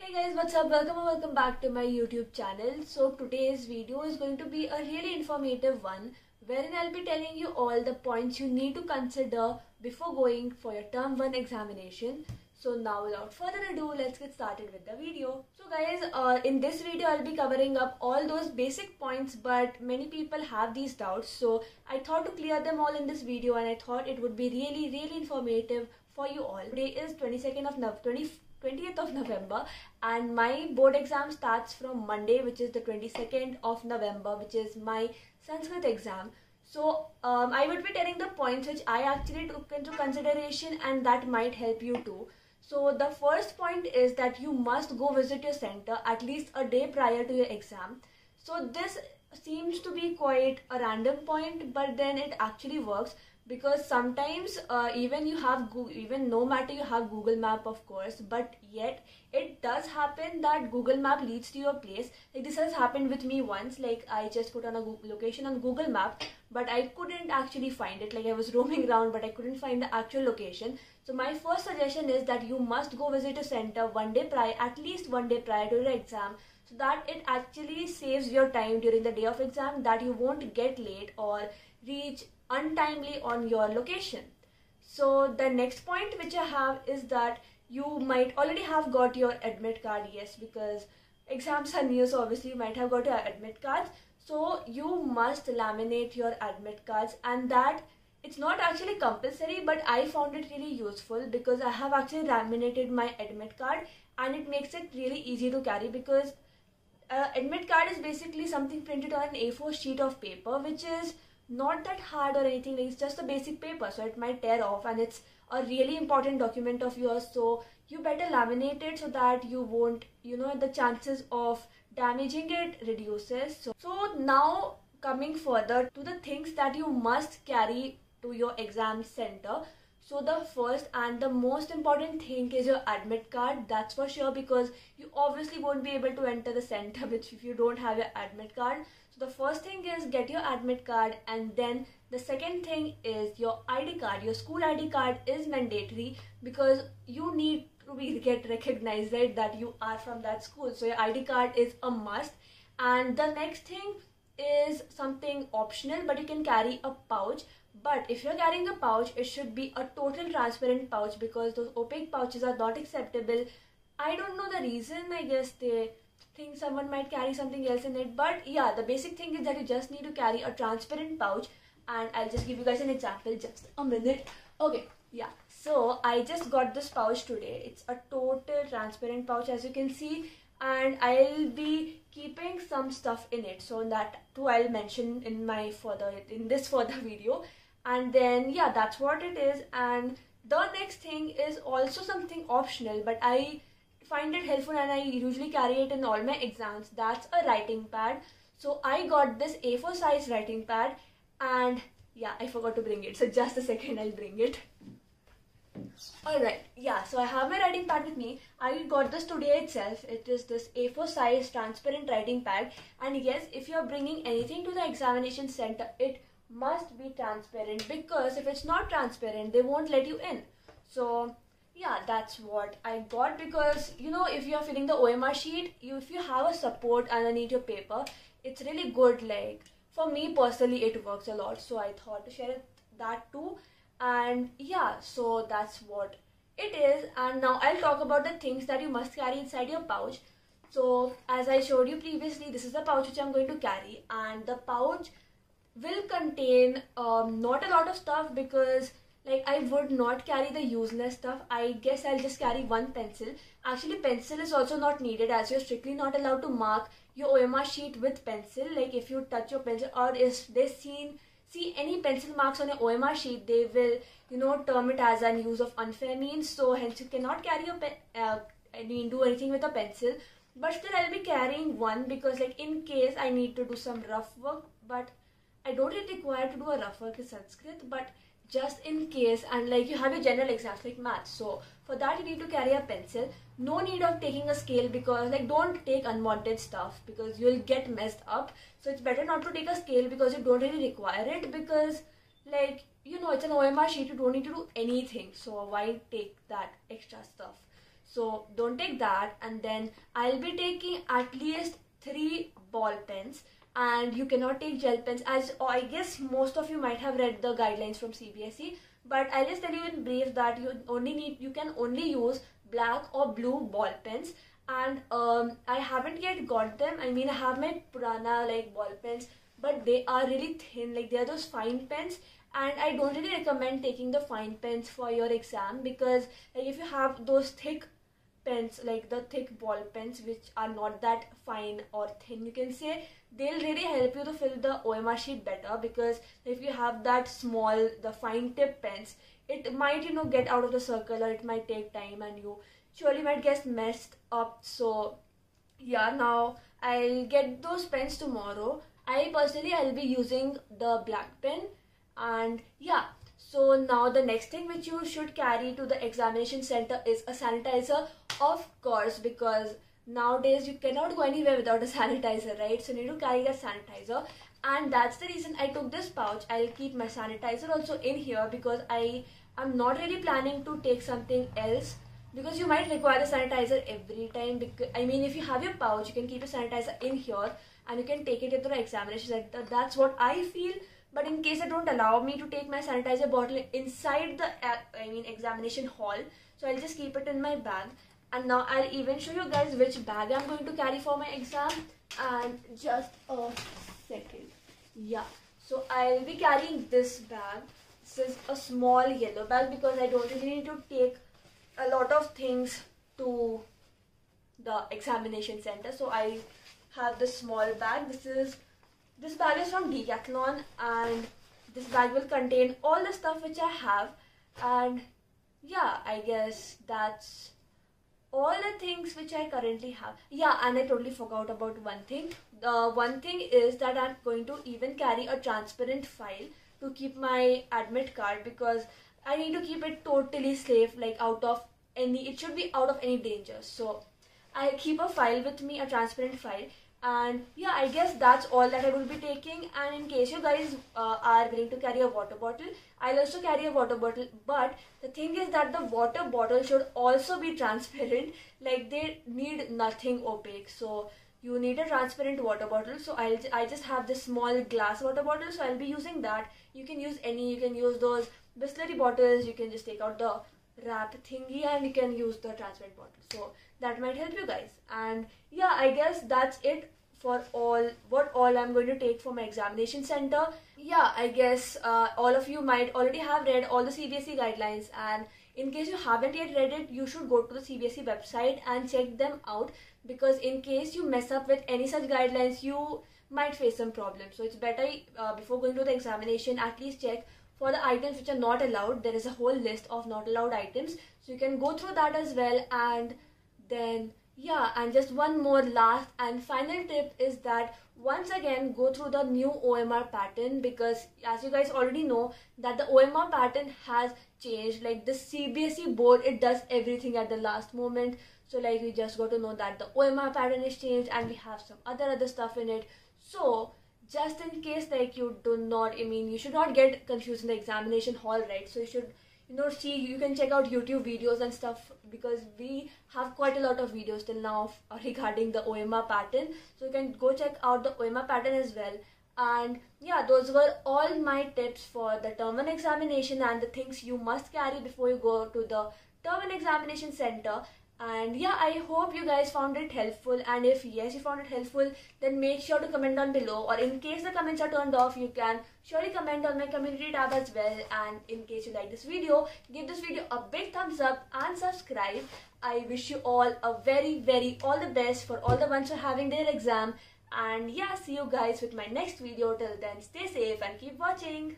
Hey guys, what's up? Welcome back to my YouTube channel. So today's video is going to be a really informative one wherein I'll be telling you all the points you need to consider before going for your term 1 examination. So now without further ado, let's get started with the video. So guys, in this video I'll be covering up all those basic points, but many people have these doubts, so I thought to clear them all in this video, and I thought it would be really informative for you all. Today is 20th of November, and my board exam starts from Monday, which is the 22nd of November, which is my Sanskrit exam. So I would be telling the points which I actually took into consideration, and that might help you too. So the first point is that you must go visit your center at least a day prior to your exam. So this seems to be quite a random point, but then it actually works, because sometimes even no matter you have Google Map, of course, but yet it does happen that Google Map leads to your place. Like this has happened with me once. Like I just put on a location on Google Map, but I couldn't actually find it. Like I was roaming around, but I couldn't find the actual location. So my first suggestion is that you must go visit a center at least one day prior to your exam, so that it actually saves your time during the day of exam, that you won't get late or reach untimely on your location. So the next point which I have is that you might already have got your admit card. Yes, because exams are new, so obviously you might have got your admit cards. So you must laminate your admit cards, and that it's not actually compulsory, but I found it really useful because I have actually laminated my admit card, and it makes it really easy to carry, because admit card is basically something printed on an A4 sheet of paper, which is not that hard or anything. It's just a basic paper, so it might tear off, and it's a really important document of yours, so you better laminate it so that you won't, the chances of damaging it reduces. So now coming further to the things that you must carry to your exam center. So the first and the most important thing is your admit card, that's for sure, because you obviously won't be able to enter the center if you don't have your admit card. So the first thing is get your admit card, and then the second thing is your ID card. Your school ID card is mandatory because you need to get recognized, right, that you are from that school. So your ID card is a must. And the next thing is something optional, but you can carry a pouch. But if you're carrying a pouch, it should be a total transparent pouch, because those opaque pouches are not acceptable. I don't know the reason. I guess they think someone might carry something else in it. But yeah, the basic thing is that you just need to carry a transparent pouch. And I'll just give you guys an example, just a minute. Okay, yeah. So I just got this pouch today. It's a total transparent pouch, as you can see. And I'll be keeping some stuff in it. So that too I'll mention in this further video. And then yeah, that's what it is. And the next thing is also something optional, but I find it helpful and I usually carry it in all my exams. That's a writing pad. So I got this A4 size writing pad, and yeah, I forgot to bring it, so just a second, I'll bring it. Alright, yeah, so I have my writing pad with me. I got this today itself. It is this A4 size transparent writing pad, and yes, if you're bringing anything to the examination center, it must be transparent, because if it's not transparent, they won't let you in. So yeah, that's what I got, because if you're filling the OMR sheet, if you have a support underneath your paper, it's really good. Like for me personally, it works a lot, so I thought to share that too. And yeah, so that's what it is. And now I'll talk about the things that you must carry inside your pouch. So as I showed you previously, this is the pouch which I'm going to carry, and the pouch will contain not a lot of stuff, because like I would not carry the useless stuff. I guess I'll just carry one pencil. Actually, pencil is also not needed, as you're strictly not allowed to mark your OMR sheet with pencil. Like if you touch your pencil, or if they see any pencil marks on your OMR sheet, they will term it as an use of unfair means. So hence you cannot carry do anything with a pencil. But still I'll be carrying one, because like in case I need to do some rough work, but I don't really require to do a rough work in Sanskrit, but just in case. And like you have your general exams like maths, so for that you need to carry a pencil. No need of taking a scale, because like don't take unwanted stuff, because you'll get messed up. So it's better not to take a scale, because you don't really require it, because like it's an OMR sheet, you don't need to do anything, so why take that extra stuff. so don't take that. And then I'll be taking at least 3 ball pens, and you cannot take gel pens, as I guess most of you might have read the guidelines from CBSE, but I'll just tell you in brief that you can only use black or blue ball pens. And I haven't yet got them. I mean, I have my Purana like ball pens, but they are really thin, like they are those fine pens, and I don't really recommend taking the fine pens for your exam, because like if you have those thick pens, like the thick ball pens which are not that fine or thin, you can say, they'll really help you to fill the OMR sheet better. Because if you have that small, the fine tip pens, it might get out of the circle, or it might take time and you surely might get messed up. So yeah, now I'll get those pens tomorrow. I'll be using the black pen. And yeah, so now the next thing which you should carry to the examination center is a sanitizer, of course, because nowadays you cannot go anywhere without a sanitizer, right? So you need to carry that sanitizer, and that's the reason I took this pouch. I'll keep my sanitizer also in here, because I am not really planning to take something else, because you might require the sanitizer every time. Because I mean, if you have your pouch, you can keep your sanitizer in here and you can take it into the examination center. That's what I feel. But in case they don't allow me to take my sanitizer bottle inside the examination hall, so I'll just keep it in my bag. And now I'll even show you guys which bag I'm going to carry for my exam. And just a second. Yeah, so I'll be carrying this bag. This is a small yellow bag, because I don't really need to take a lot of things to the examination center. So I have this small bag. This bag is from Decathlon, and this bag will contain all the stuff which I have. And yeah, I guess that's all the things which I currently have. Yeah, and I totally forgot about one thing. The one thing is that I'm going to even carry a transparent file to keep my admit card, because I need to keep it totally safe, like it should be out of any danger. So I keep a file with me, a transparent file. And yeah, I guess that's all that I will be taking. And in case you guys are willing to carry a water bottle, I'll also carry a water bottle. But the thing is that the water bottle should also be transparent. Like, they need nothing opaque. So you need a transparent water bottle. So I just have this small glass water bottle, so I'll be using that. You can use you can use those Bisleri bottles. You can just take out the wrap thingy and you can use the transparent bottle. So that might help you guys. And yeah, I guess that's it for what all I'm going to take for my examination center. Yeah, I guess all of you might already have read all the CBSE guidelines, and in case you haven't yet read it, you should go to the CBSE website and check them out, because in case you mess up with any such guidelines, you might face some problems. So it's better before going to the examination, at least check for the items which are not allowed. There is a whole list of not allowed items, so you can go through that as well. And then yeah, and just one more last and final tip is that once again go through the new OMR pattern, because as you guys already know that the OMR pattern has changed. Like, the CBSE board, it does everything at the last moment. So like, we just got to know that the OMR pattern is changed and we have some other stuff in it. So just in case, like, you should not get confused in the examination hall, right? So you should you can check out YouTube videos and stuff, because we have quite a lot of videos till now regarding the OMR pattern. So you can go check out the OMR pattern as well. And yeah, those were all my tips for the term 1 examination and the things you must carry before you go to the term 1 examination center. And yeah, I hope you guys found it helpful, and if yes, you found it helpful, then make sure to comment down below, or in case the comments are turned off, you can surely comment on my community tab as well. And in case you like this video, give this video a big thumbs up and subscribe. I wish you all a very all the best for all the ones who are having their exam. And yeah, see you guys with my next video. Till then, stay safe and keep watching.